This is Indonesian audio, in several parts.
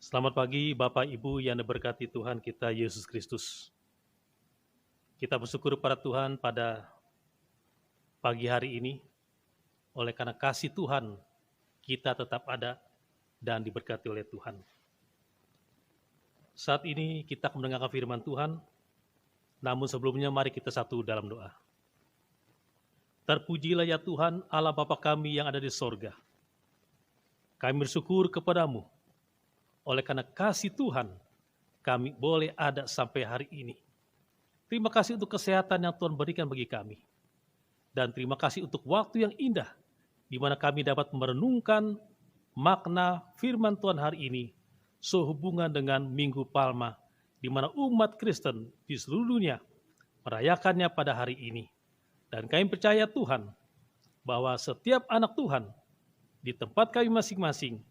Selamat pagi Bapak Ibu yang diberkati Tuhan kita Yesus Kristus. Kita bersyukur pada Tuhan pada pagi hari ini, oleh karena kasih Tuhan kita tetap ada dan diberkati oleh Tuhan. Saat ini kita akan mendengarkan firman Tuhan, namun sebelumnya mari kita satu dalam doa. Terpujilah ya Tuhan Allah Bapa kami yang ada di sorga. Kami bersyukur kepadamu, oleh karena kasih Tuhan kami boleh ada sampai hari ini. Terima kasih untuk kesehatan yang Tuhan berikan bagi kami. Dan terima kasih untuk waktu yang indah, di mana kami dapat merenungkan makna firman Tuhan hari ini, sehubungan dengan Minggu Palma, di mana umat Kristen di seluruh dunia merayakannya pada hari ini. Dan kami percaya Tuhan, bahwa setiap anak Tuhan, di tempat kami masing-masing,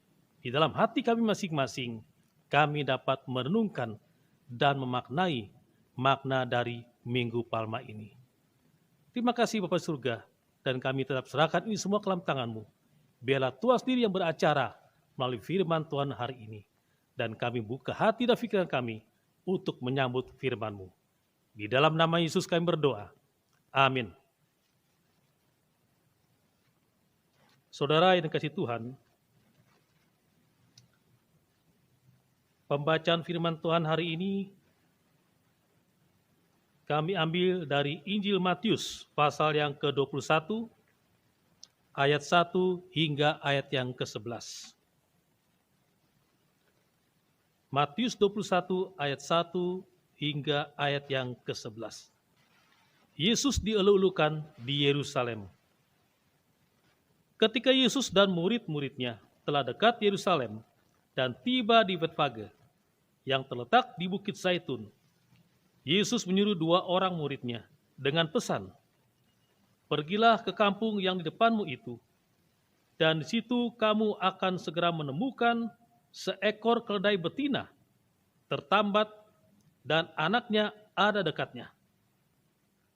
di dalam hati kami masing-masing, kami dapat merenungkan dan memaknai makna dari Minggu Palma ini. Terima kasih Bapa surga, dan kami tetap serahkan ini semua ke dalam tangan-Mu. Biarlah Tuhan sendiri yang beracara melalui firman Tuhan hari ini. Dan kami buka hati dan pikiran kami untuk menyambut firman-Mu. Di dalam nama Yesus kami berdoa. Amin. Saudara yang dikasihi Tuhan, pembacaan firman Tuhan hari ini kami ambil dari Injil Matius pasal yang ke-21 ayat 1 hingga ayat yang ke-11. Matius 21 ayat 1 hingga ayat yang ke-11. Yesus dieluk-elukan di Yerusalem. Ketika Yesus dan murid-muridnya telah dekat Yerusalem dan tiba di Betfage yang terletak di Bukit Zaitun, Yesus menyuruh 2 orang muridnya dengan pesan, "Pergilah ke kampung yang di depanmu itu, dan di situ kamu akan segera menemukan seekor keledai betina tertambat dan anaknya ada dekatnya.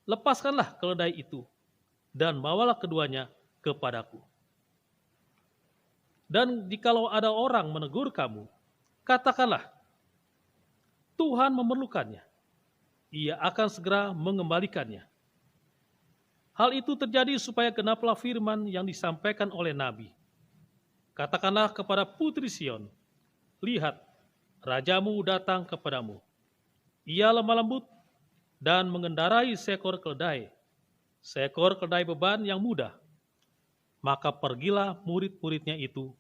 Lepaskanlah keledai itu dan bawalah keduanya kepadaku. Dan jikalau ada orang menegur kamu, katakanlah, Tuhan memerlukannya. Ia akan segera mengembalikannya." Hal itu terjadi supaya genaplah firman yang disampaikan oleh Nabi. "Katakanlah kepada putri Sion, lihat, rajamu datang kepadamu. Ia lemah lembut dan mengendarai seekor keledai beban yang mudah. Maka pergilah murid-muridnya itu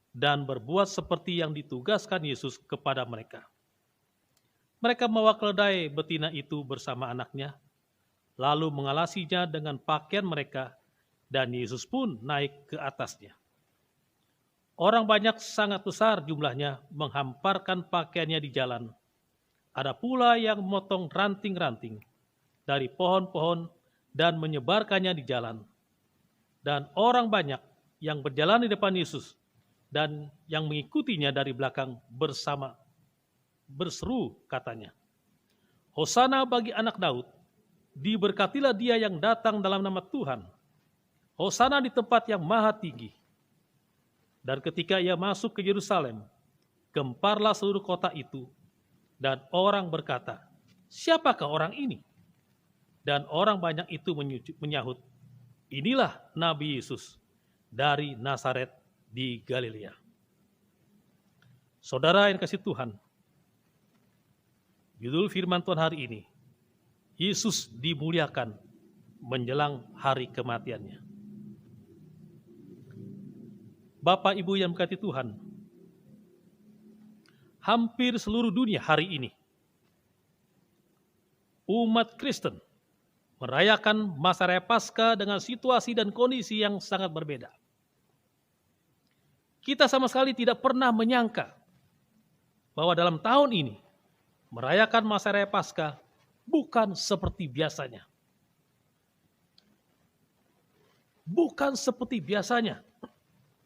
dan berbuat seperti yang ditugaskan Yesus kepada mereka. Mereka membawa keledai betina itu bersama anaknya, lalu mengalasinya dengan pakaian mereka, dan Yesus pun naik ke atasnya. Orang banyak sangat besar jumlahnya menghamparkan pakaiannya di jalan. Ada pula yang memotong ranting-ranting dari pohon-pohon dan menyebarkannya di jalan. Dan orang banyak yang berjalan di depan Yesus dan yang mengikutinya dari belakang berseru katanya, Hosana bagi anak Daud, diberkatilah dia yang datang dalam nama Tuhan. Hosana di tempat yang maha tinggi. Dan ketika ia masuk ke Yerusalem, gemparlah seluruh kota itu, dan orang berkata, siapakah orang ini? Dan orang banyak itu menyahut, inilah Nabi Yesus dari Nazaret di Galilea. Saudara yang kasih Tuhan, judul firman Tuhan hari ini, Yesus dimuliakan menjelang hari kematiannya. Bapak Ibu yang berkati Tuhan, hampir seluruh dunia hari ini, umat Kristen merayakan masa raya Paskah dengan situasi dan kondisi yang sangat berbeda. Kita sama sekali tidak pernah menyangka bahwa dalam tahun ini merayakan masa raya Paskah bukan seperti biasanya. Bukan seperti biasanya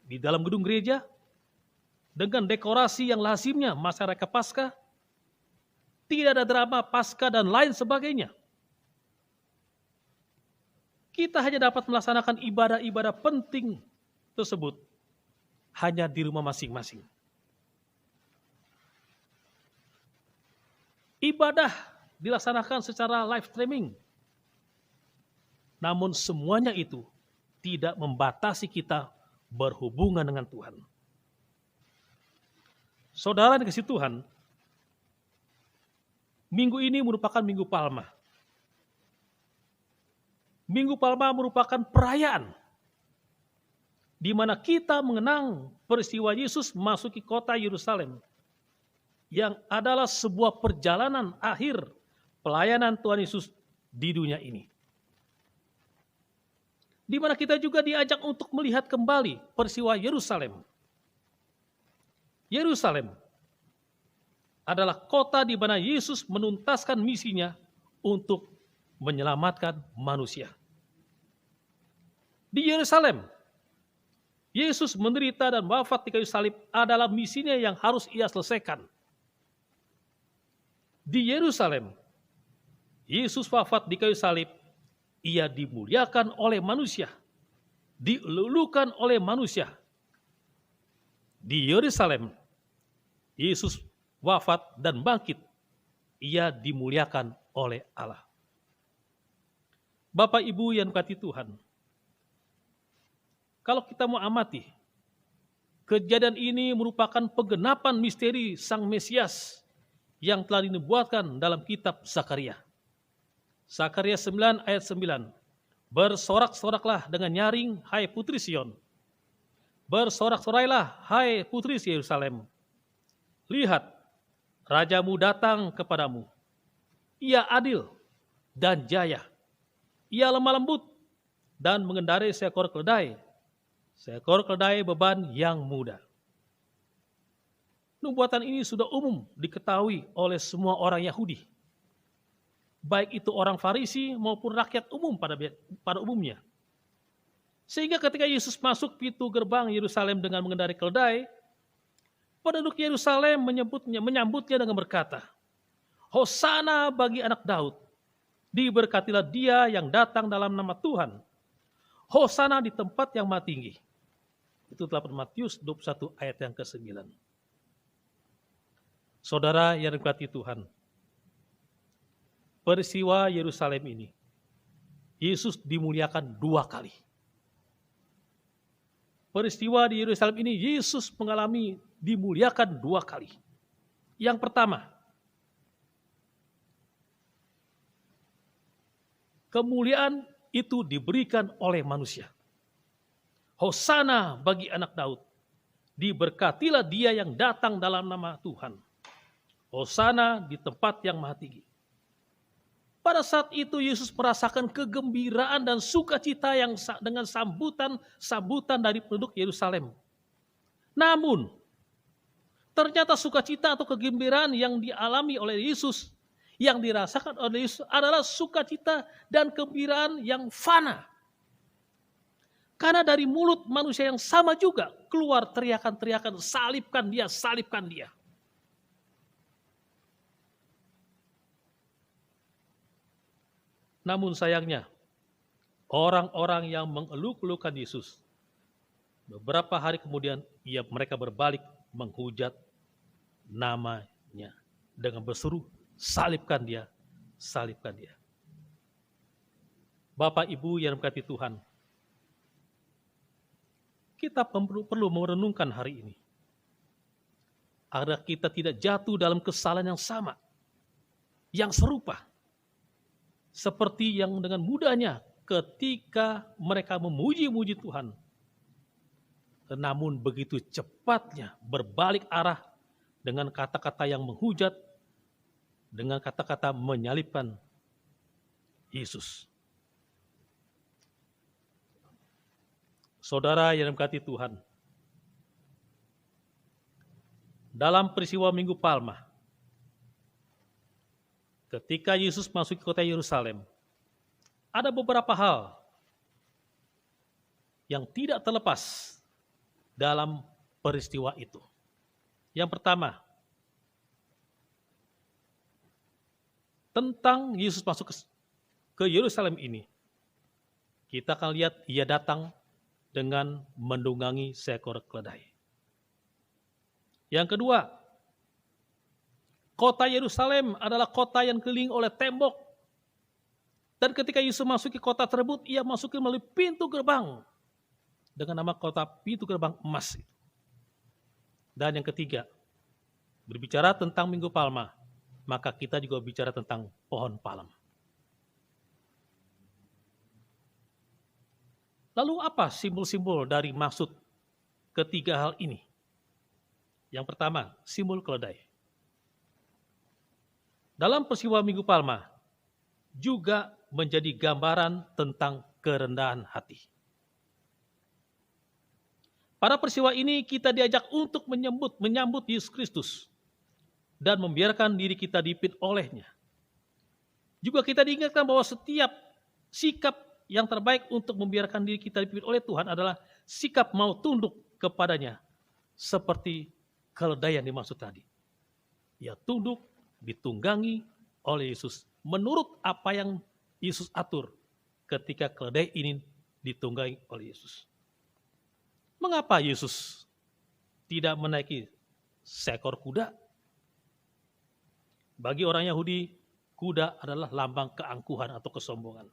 di dalam gedung gereja dengan dekorasi yang lazimnya masa raya Paskah, tidak ada drama Paskah dan lain sebagainya. Kita hanya dapat melaksanakan ibadah-ibadah penting tersebut hanya di rumah masing-masing. Ibadah dilaksanakan secara live streaming. Namun semuanya itu tidak membatasi kita berhubungan dengan Tuhan. Saudara yang dikasihi Tuhan, minggu ini merupakan Minggu Palma. Minggu Palma merupakan perayaan di mana kita mengenang peristiwa Yesus memasuki kota Yerusalem yang adalah sebuah perjalanan akhir pelayanan Tuhan Yesus di dunia ini. Di mana kita juga diajak untuk melihat kembali peristiwa Yerusalem. Yerusalem adalah kota di mana Yesus menuntaskan misinya untuk menyelamatkan manusia. Di Yerusalem, Yesus menderita dan wafat di kayu salib adalah misinya yang harus ia selesaikan. Di Yerusalem, Yesus wafat di kayu salib, ia dimuliakan oleh manusia, dilulukan oleh manusia. Di Yerusalem, Yesus wafat dan bangkit, ia dimuliakan oleh Allah. Bapak Ibu yang dikasihi Tuhan, kalau kita mau amati, kejadian ini merupakan penggenapan misteri Sang Mesias yang telah dinubuatkan dalam kitab Zakaria. Zakaria 9 ayat 9. Bersorak-soraklah dengan nyaring, hai putri Sion. Bersorak-sorailah, hai putri Yerusalem. Lihat, rajamu datang kepadamu. Ia adil dan jaya. Ia lemah lembut dan mengendarai seekor keledai. Seekor keledai beban yang muda. Nubuatan ini sudah umum diketahui oleh semua orang Yahudi. Baik itu orang Farisi maupun rakyat umum pada umumnya. Sehingga ketika Yesus masuk pintu gerbang Yerusalem dengan mengendarai keledai, penduduk Yerusalem menyambutnya dengan berkata, Hosana bagi anak Daud, diberkatilah dia yang datang dalam nama Tuhan. Hosana di tempat yang maha tinggi. Itu telah Matius 21 ayat yang ke-9. Saudara yang dikasihi Tuhan, peristiwa Yerusalem ini, Yesus dimuliakan 2 kali. Peristiwa di Yerusalem ini, Yesus mengalami dimuliakan 2 kali. Yang pertama, kemuliaan itu diberikan oleh manusia. Hosana bagi anak Daud, diberkatilah dia yang datang dalam nama Tuhan. Hosana di tempat yang maha tinggi. Pada saat itu Yesus merasakan kegembiraan dan sukacita yang dengan sambutan dari penduduk Yerusalem. Namun, ternyata sukacita atau kegembiraan yang dialami oleh Yesus, yang dirasakan oleh Yesus adalah sukacita dan kegembiraan yang fana. Karena dari mulut manusia yang sama juga keluar teriakan-teriakan, salibkan dia, salibkan dia. Namun sayangnya, orang-orang yang mengeluk-elukan Yesus, beberapa hari kemudian mereka berbalik menghujat namanya dengan berseru, salibkan dia, salibkan dia. Bapak Ibu yang dikasihi Tuhan, kita perlu merenungkan hari ini, agar kita tidak jatuh dalam kesalahan yang sama, yang serupa, seperti yang dengan mudahnya ketika mereka memuji-muji Tuhan, namun begitu cepatnya berbalik arah dengan kata-kata yang menghujat, dengan kata-kata menyalibkan Yesus. Saudara yang dikasihi Tuhan, dalam peristiwa Minggu Palma, ketika Yesus masuk ke kota Yerusalem, ada beberapa hal yang tidak terlepas dalam peristiwa itu. Yang pertama, tentang Yesus masuk ke Yerusalem ini, kita akan lihat ia datang dengan mendunggangi seekor keledai. Yang kedua, Kota Yerusalem adalah kota yang keliling oleh tembok. Dan ketika Yesus masuki kota tersebut, ia masuki melalui pintu gerbang. Dengan nama kota pintu gerbang emas. Dan yang ketiga, berbicara tentang Minggu Palma, maka kita juga bicara tentang pohon palem. Lalu apa simbol-simbol dari maksud ketiga hal ini? Yang pertama, simbol keledai. Dalam peristiwa Minggu Palma juga menjadi gambaran tentang kerendahan hati. Pada peristiwa ini kita diajak untuk menyambut Yesus Kristus dan membiarkan diri kita dipimpin olehnya. Juga kita diingatkan bahwa setiap sikap yang terbaik untuk membiarkan diri kita dipimpin oleh Tuhan adalah sikap mau tunduk kepadanya seperti keledai yang dimaksud tadi. Ia tunduk, ditunggangi oleh Yesus menurut apa yang Yesus atur ketika keledai ini ditunggangi oleh Yesus. Mengapa Yesus tidak menaiki seekor kuda? Bagi orang Yahudi, kuda adalah lambang keangkuhan atau kesombongan.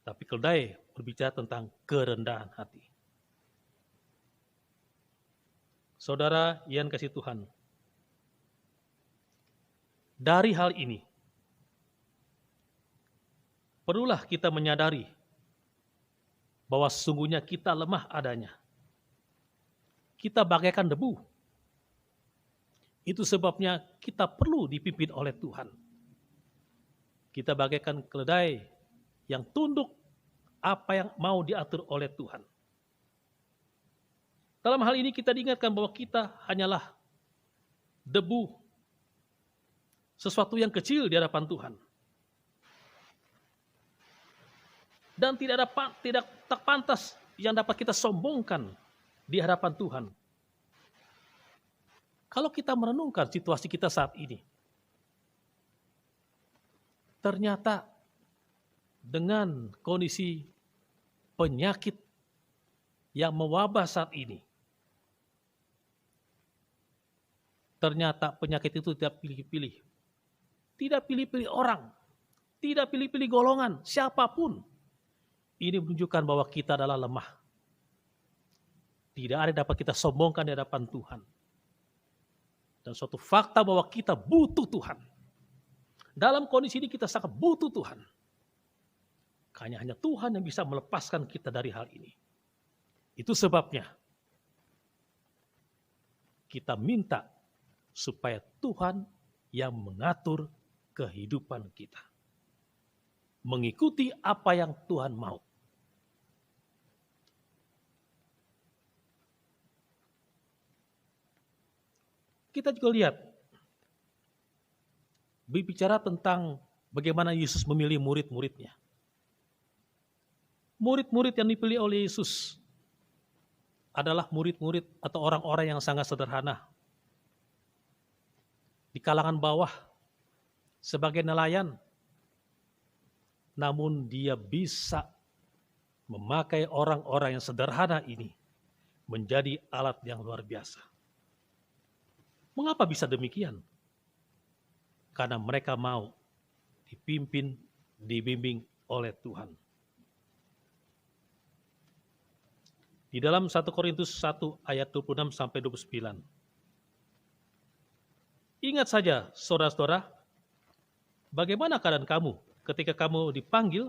Tapi keledai berbicara tentang kerendahan hati. Saudara yang kasih Tuhan, dari hal ini, perlulah kita menyadari bahwa sesungguhnya kita lemah adanya. Kita bagaikan debu. Itu sebabnya kita perlu dipimpin oleh Tuhan. Kita bagaikan keledai yang tunduk apa yang mau diatur oleh Tuhan. Dalam hal ini kita diingatkan bahwa kita hanyalah debu, sesuatu yang kecil di hadapan Tuhan. Dan tidak tak pantas yang dapat kita sombongkan di hadapan Tuhan. Kalau kita merenungkan situasi kita saat ini, ternyata dengan kondisi penyakit yang mewabah saat ini, ternyata penyakit itu tidak pilih-pilih. Tidak pilih-pilih orang, tidak pilih-pilih golongan, siapapun. Ini menunjukkan bahwa kita adalah lemah. Tidak ada yang dapat kita sombongkan di hadapan Tuhan. Dan suatu fakta bahwa kita butuh Tuhan. Dalam kondisi ini kita sangat butuh Tuhan. Hanya Tuhan yang bisa melepaskan kita dari hal ini. Itu sebabnya kita minta supaya Tuhan yang mengatur kehidupan kita. Mengikuti apa yang Tuhan mau. Kita juga lihat, berbicara tentang bagaimana Yesus memilih murid-muridnya. Murid-murid yang dipilih oleh Yesus adalah murid-murid atau orang-orang yang sangat sederhana. Di kalangan bawah, sebagai nelayan, namun dia bisa memakai orang-orang yang sederhana ini menjadi alat yang luar biasa. Mengapa bisa demikian? Karena mereka mau dipimpin, dibimbing oleh Tuhan. Di dalam 1 Korintus 1 ayat 26 sampai 29. Ingat saja, saudara-saudara, bagaimana keadaan kamu ketika kamu dipanggil?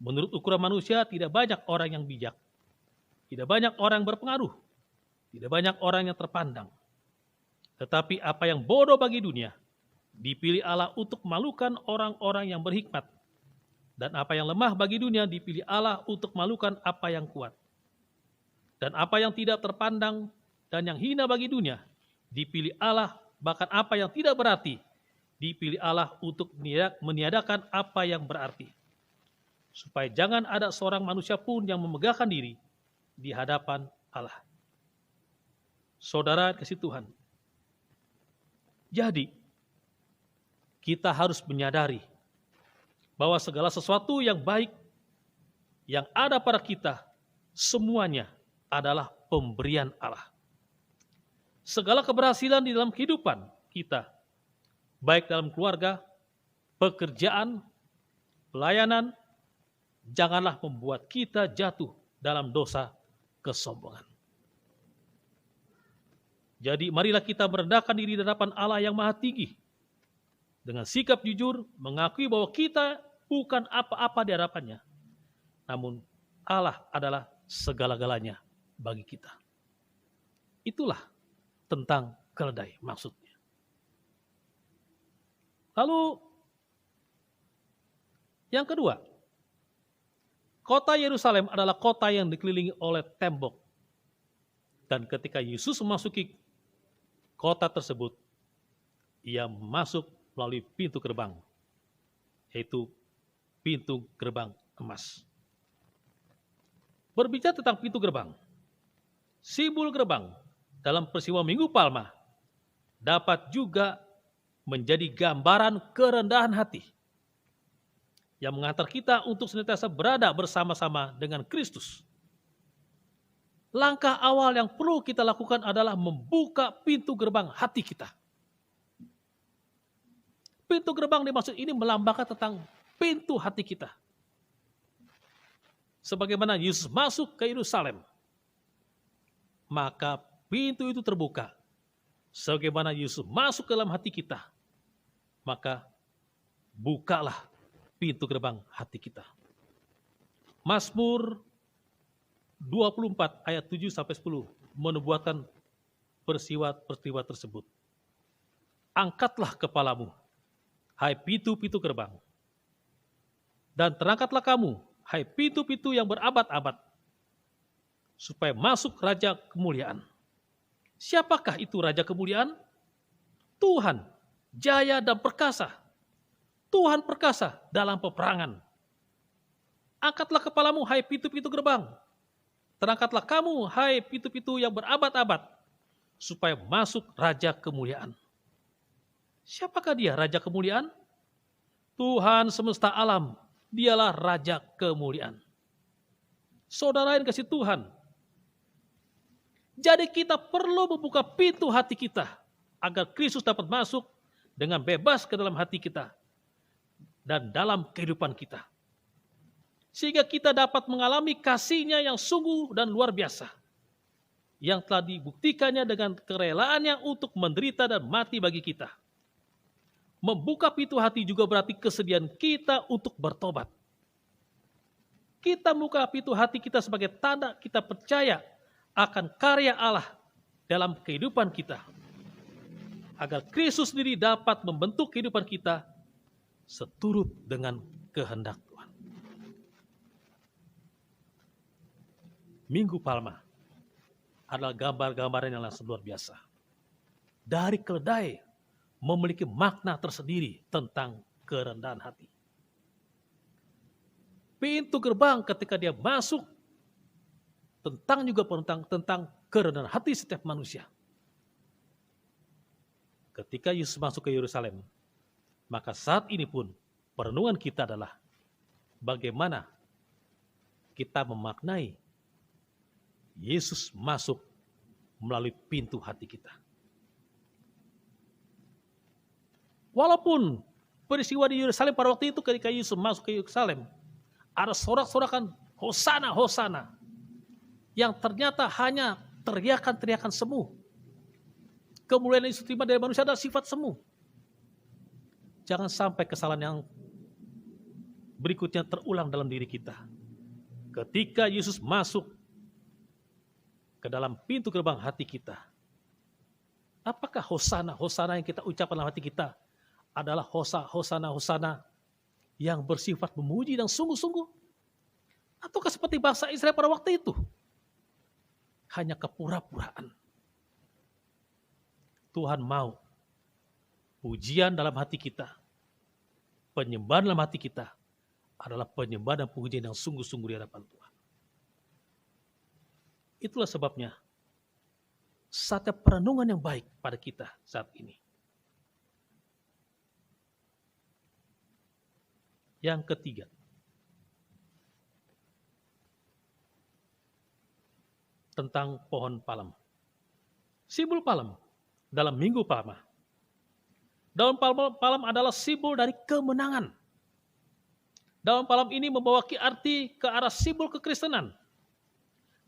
Menurut ukuran manusia tidak banyak orang yang bijak. Tidak banyak orang yang berpengaruh. Tidak banyak orang yang terpandang. Tetapi apa yang bodoh bagi dunia, dipilih Allah untuk memalukan orang-orang yang berhikmat. Dan apa yang lemah bagi dunia, dipilih Allah untuk memalukan apa yang kuat. Dan apa yang tidak terpandang dan yang hina bagi dunia, dipilih Allah, bahkan apa yang tidak berarti, dipilih Allah untuk meniadakan apa yang berarti. Supaya jangan ada seorang manusia pun yang memegahkan diri di hadapan Allah. Saudara kasih Tuhan. Jadi, kita harus menyadari bahwa segala sesuatu yang baik yang ada pada kita, semuanya adalah pemberian Allah. segala keberhasilan di dalam kehidupan kita, baik dalam keluarga, pekerjaan, pelayanan, janganlah membuat kita jatuh dalam dosa kesombongan. Jadi marilah kita merendahkan diri di hadapan Allah yang Maha Tinggi, dengan sikap jujur mengakui bahwa kita bukan apa-apa di hadapannya, namun Allah adalah segala-galanya bagi kita. Itulah tentang keledai maksudnya. Lalu yang kedua, kota Yerusalem adalah kota yang dikelilingi oleh tembok. Dan ketika Yesus memasuki kota tersebut, ia masuk melalui pintu gerbang, yaitu pintu gerbang emas. Berbicara tentang pintu gerbang, simbol gerbang dalam peristiwa Minggu Palma dapat juga menjadi gambaran kerendahan hati yang mengantar kita untuk senantiasa berada bersama-sama dengan Kristus. Langkah awal yang perlu kita lakukan adalah membuka pintu gerbang hati kita. Pintu gerbang dimaksud ini melambangkan tentang pintu hati kita. Sebagaimana Yesus masuk ke Yerusalem, maka pintu itu terbuka. Sebagaimana Yesus masuk ke dalam hati kita, maka bukalah pintu gerbang hati kita. Mazmur 24 ayat 7-10 menubuatkan peristiwa tersebut. Angkatlah kepalamu, hai pintu-pintu gerbang, dan terangkatlah kamu, hai pintu-pintu yang berabad-abad, supaya masuk Raja Kemuliaan. Siapakah itu Raja Kemuliaan? Tuhan, jaya dan perkasa. Tuhan perkasa dalam peperangan. Angkatlah kepalamu, hai pintu-pintu gerbang. Terangkatlah kamu, hai pintu-pintu yang berabad-abad, supaya masuk Raja Kemuliaan. Siapakah dia Raja Kemuliaan? Tuhan semesta alam, dialah Raja Kemuliaan. Saudara yang kasih Tuhan, jadi kita perlu membuka pintu hati kita agar Kristus dapat masuk dengan bebas ke dalam hati kita dan dalam kehidupan kita. Sehingga kita dapat mengalami kasih-Nya yang sungguh dan luar biasa, yang telah dibuktikannya dengan kerelaannya untuk menderita dan mati bagi kita. Membuka pintu hati juga berarti kesediaan kita untuk bertobat. Kita membuka pintu hati kita sebagai tanda kita percaya akan karya Allah dalam kehidupan kita, agar Kristus sendiri dapat membentuk kehidupan kita seturut dengan kehendak Tuhan. Minggu Palma adalah gambar-gambaran yang luar biasa. Dari keledai memiliki makna tersendiri tentang kerendahan hati. Pintu gerbang ketika dia masuk tentang kerendahan hati setiap manusia. Ketika Yesus masuk ke Yerusalem, maka saat ini pun perenungan kita adalah bagaimana kita memaknai Yesus masuk melalui pintu hati kita. Walaupun peristiwa di Yerusalem pada waktu itu ketika Yesus masuk ke Yerusalem, ada sorak-sorakan Hosana, Hosana, yang ternyata hanya teriakan-teriakan semu. Kemuliaan Yesus terima dari manusia adalah sifat semu. Jangan sampai kesalahan yang berikutnya terulang dalam diri kita. Ketika Yesus masuk ke dalam pintu gerbang hati kita, apakah Hosana, Hosana yang kita ucapkan dalam hati kita adalah Hosana, Hosana yang bersifat memuji dan sungguh-sungguh? Ataukah seperti bangsa Israel pada waktu itu? Hanya kepura-puraan. Tuhan mau pujian dalam hati kita, penyembahan dalam hati kita adalah penyembahan dan pujian yang sungguh-sungguh di hadapan Tuhan. Itulah sebabnya saatnya perenungan yang baik pada kita saat ini. Yang ketiga, tentang pohon palem. Simbol palem dalam Minggu Palma. Daun palem adalah simbol dari kemenangan. Daun palem ini membawa arti ke arah simbol kekristenan.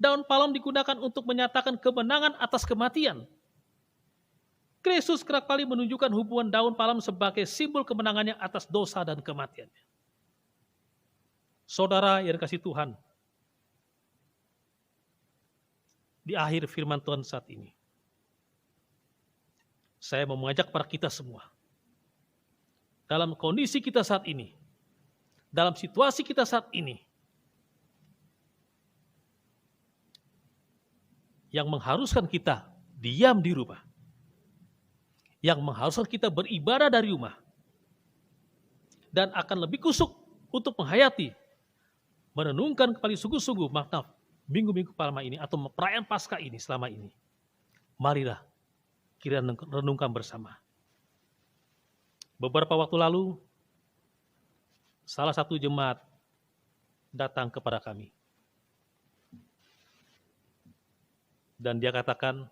Daun palem digunakan untuk menyatakan kemenangan atas kematian. Kristus kerap kali menunjukkan hubungan daun palem sebagai simbol kemenangannya atas dosa dan kematiannya. Saudara yang dikasihi Tuhan, di akhir firman Tuhan saat ini, saya mau mengajak para kita semua, dalam kondisi kita saat ini, dalam situasi kita saat ini, yang mengharuskan kita diam di rumah, yang mengharuskan kita beribadah dari rumah, dan akan lebih kusuk untuk menghayati, merenungkan kembali sungguh-sungguh makna Minggu-Minggu Palma ini atau perayaan Paskah ini selama ini. Marilah kita renungkan bersama. Beberapa waktu lalu, salah satu jemaat datang kepada kami. Dan dia katakan,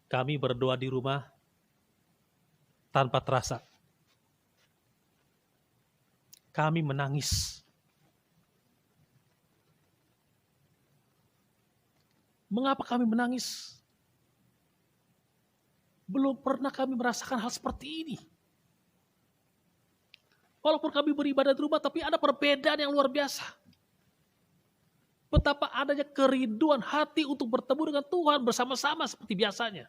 kami berdoa di rumah tanpa terasa. Kami menangis. Mengapa kami menangis? Belum pernah kami merasakan hal seperti ini. Walaupun kami beribadah di rumah, tapi ada perbedaan yang luar biasa. Betapa adanya kerinduan hati untuk bertemu dengan Tuhan bersama-sama seperti biasanya.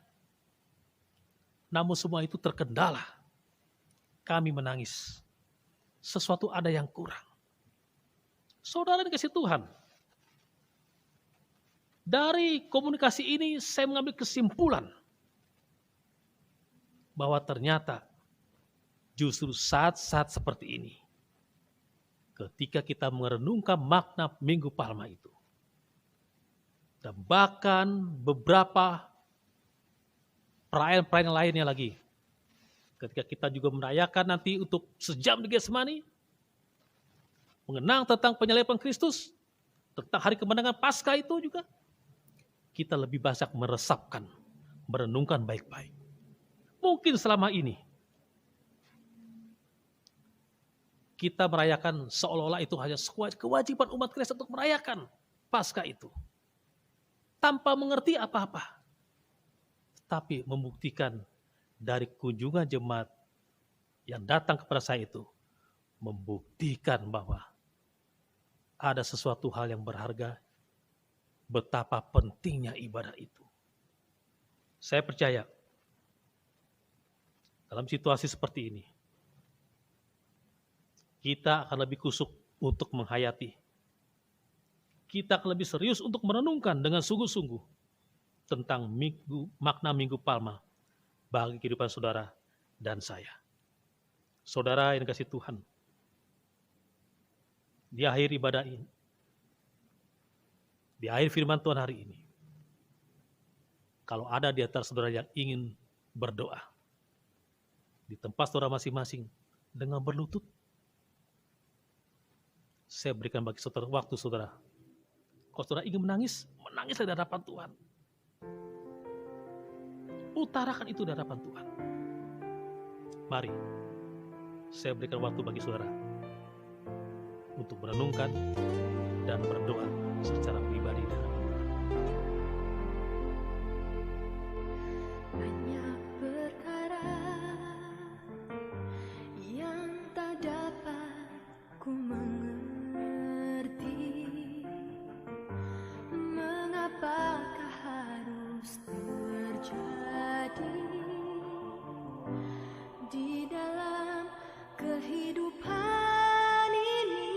Namun semua itu terkendala. Kami menangis. Sesuatu ada yang kurang. Saudara dikasih Tuhan. Dari komunikasi ini saya mengambil kesimpulan bahwa ternyata justru saat-saat seperti ini, ketika kita merenungkan makna Minggu Palma itu, dan bahkan beberapa perayaan-perayaan lainnya lagi, ketika kita juga merayakan nanti untuk sejam di Getsemani, mengenang tentang penyaliban Kristus, tentang hari kemenangan Paskah itu juga, kita lebih banyak meresapkan, merenungkan baik-baik. Mungkin selama ini kita merayakan seolah-olah itu hanya kewajiban umat Kristen untuk merayakan Paskah itu. Tanpa mengerti apa-apa. Tapi membuktikan dari kunjungan jemaat yang datang kepada saya itu, membuktikan bahwa ada sesuatu hal yang berharga, betapa pentingnya ibadah itu. Saya percaya, dalam situasi seperti ini, kita akan lebih kusuk untuk menghayati. Kita akan lebih serius untuk merenungkan dengan sungguh-sungguh tentang makna Minggu Palma bagi kehidupan saudara dan saya. Saudara yang dikasihi Tuhan, di akhir ibadah ini, di akhir firman Tuhan hari ini, kalau ada di antara saudara yang ingin berdoa, di tempat saudara masing-masing dengan berlutut, saya berikan bagi saudara waktu saudara. Kalau saudara ingin menangis, menangislah di hadapan Tuhan. Utarakan itu di hadapan Tuhan. Mari, saya berikan waktu bagi saudara untuk merenungkan dan berdoa secara pribadi dan hanya perkara yang tak dapat ku mengerti, mengapakah harus terjadi di dalam kehidupan ini.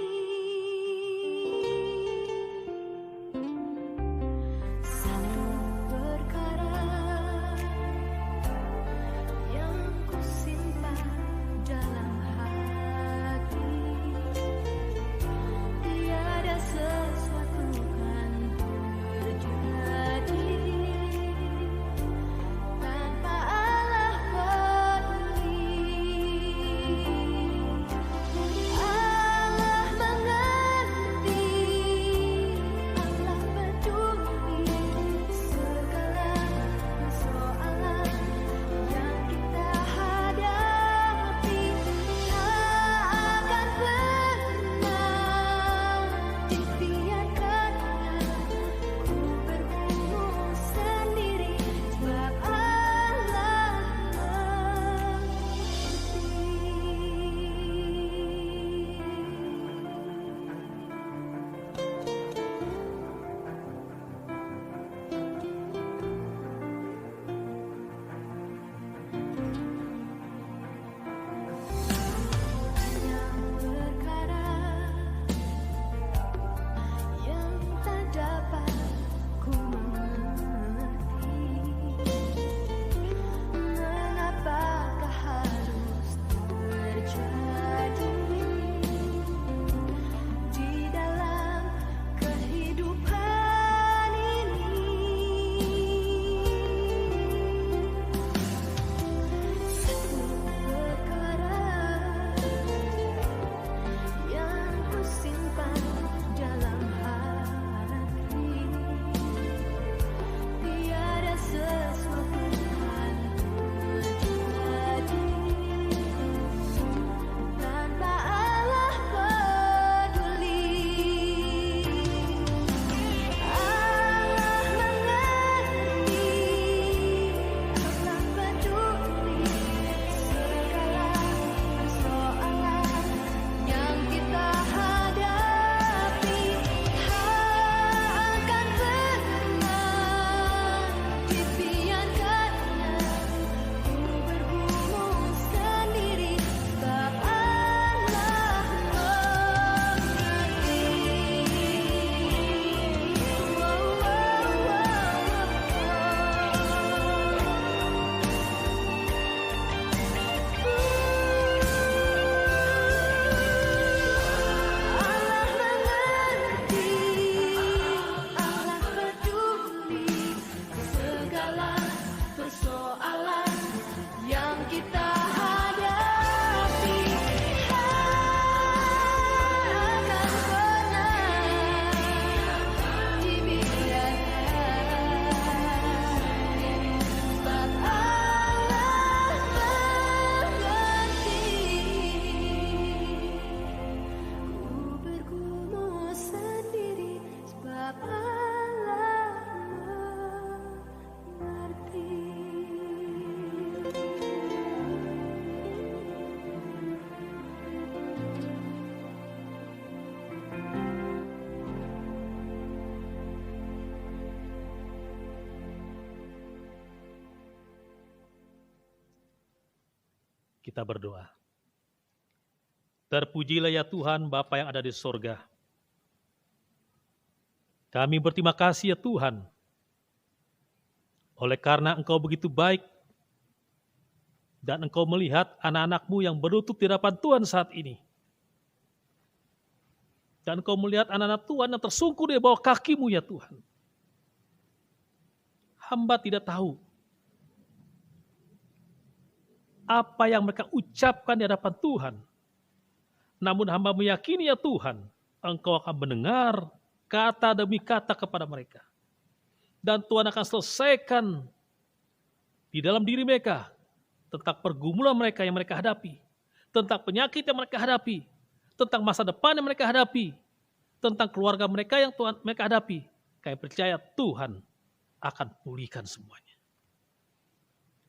Kita berdoa. Terpujilah ya Tuhan Bapa yang ada di sorga. Kami berterima kasih ya Tuhan, oleh karena Engkau begitu baik, dan Engkau melihat anak-anak-Mu yang berlutut di hadapan Tuhan saat ini. Dan Engkau melihat anak-anak Tuhan yang tersungkur di bawah kaki-Mu ya Tuhan. Hamba tidak tahu apa yang mereka ucapkan di hadapan Tuhan. Namun hamba meyakini ya Tuhan, Engkau akan mendengar kata demi kata kepada mereka. Dan Tuhan akan selesaikan di dalam diri mereka tentang pergumulan mereka yang mereka hadapi, tentang penyakit yang mereka hadapi, tentang masa depan yang mereka hadapi, tentang keluarga mereka yang Tuhan mereka hadapi. Kami percaya Tuhan akan pulihkan semuanya.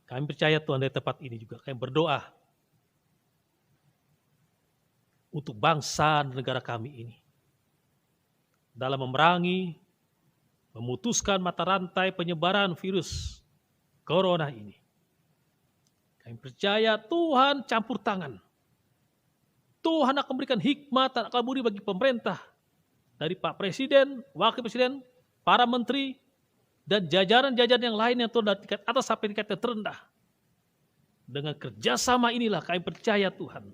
Kami percaya Tuhan dari tempat ini juga. Kami berdoa untuk bangsa dan negara kami ini. Dalam memerangi, memutuskan mata rantai penyebaran virus corona ini. Kami percaya Tuhan campur tangan. Tuhan akan memberikan hikmat dan akal budi bagi pemerintah. Dari Pak Presiden, Wakil Presiden, para menteri, dan jajaran-jajaran yang lain yang turun dari tingkat atas sampai tingkat yang terendah. Dengan kerjasama inilah kami percaya Tuhan,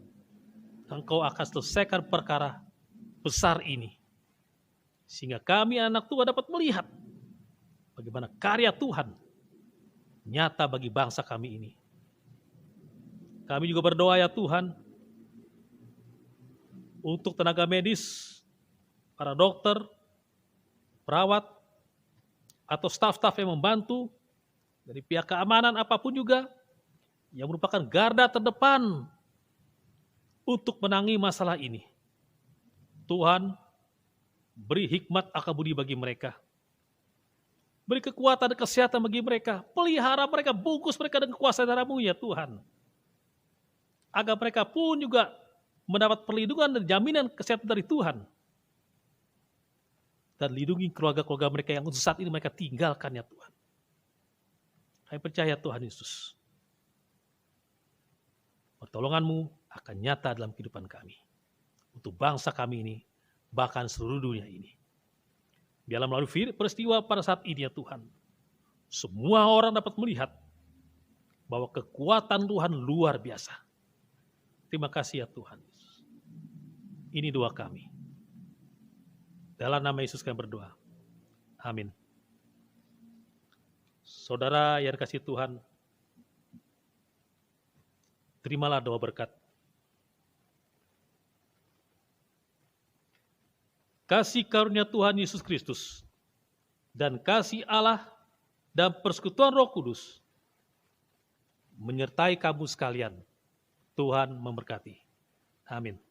Engkau akan selesaikan perkara besar ini. Sehingga kami anak Tuhan dapat melihat bagaimana karya Tuhan nyata bagi bangsa kami ini. Kami juga berdoa ya Tuhan, untuk tenaga medis, para dokter, perawat, atau staf-staf yang membantu, dari pihak keamanan apapun juga, yang merupakan garda terdepan untuk menangani masalah ini. Tuhan, beri hikmat akal budi bagi mereka. Beri kekuatan dan kesehatan bagi mereka. Pelihara mereka, bungkus mereka dengan kuasa darah-Mu ya Tuhan. Agar mereka pun juga mendapat perlindungan dan jaminan kesehatan dari Tuhan. Dan lindungi keluarga-keluarga mereka yang untuk saat ini mereka tinggalkan ya Tuhan. Kami percaya Tuhan Yesus, pertolongan-Mu akan nyata dalam kehidupan kami. Untuk bangsa kami ini, bahkan seluruh dunia ini. Biarlah melalui peristiwa pada saat ini ya Tuhan, semua orang dapat melihat bahwa kekuatan Tuhan luar biasa. Terima kasih ya Tuhan. Ini doa kami. Dalam nama Yesus kami berdoa. Amin. Saudara yang dikasihi Tuhan, terimalah doa berkat. Kasih karunia Tuhan Yesus Kristus dan kasih Allah dan persekutuan Roh Kudus menyertai kamu sekalian. Tuhan memberkati. Amin.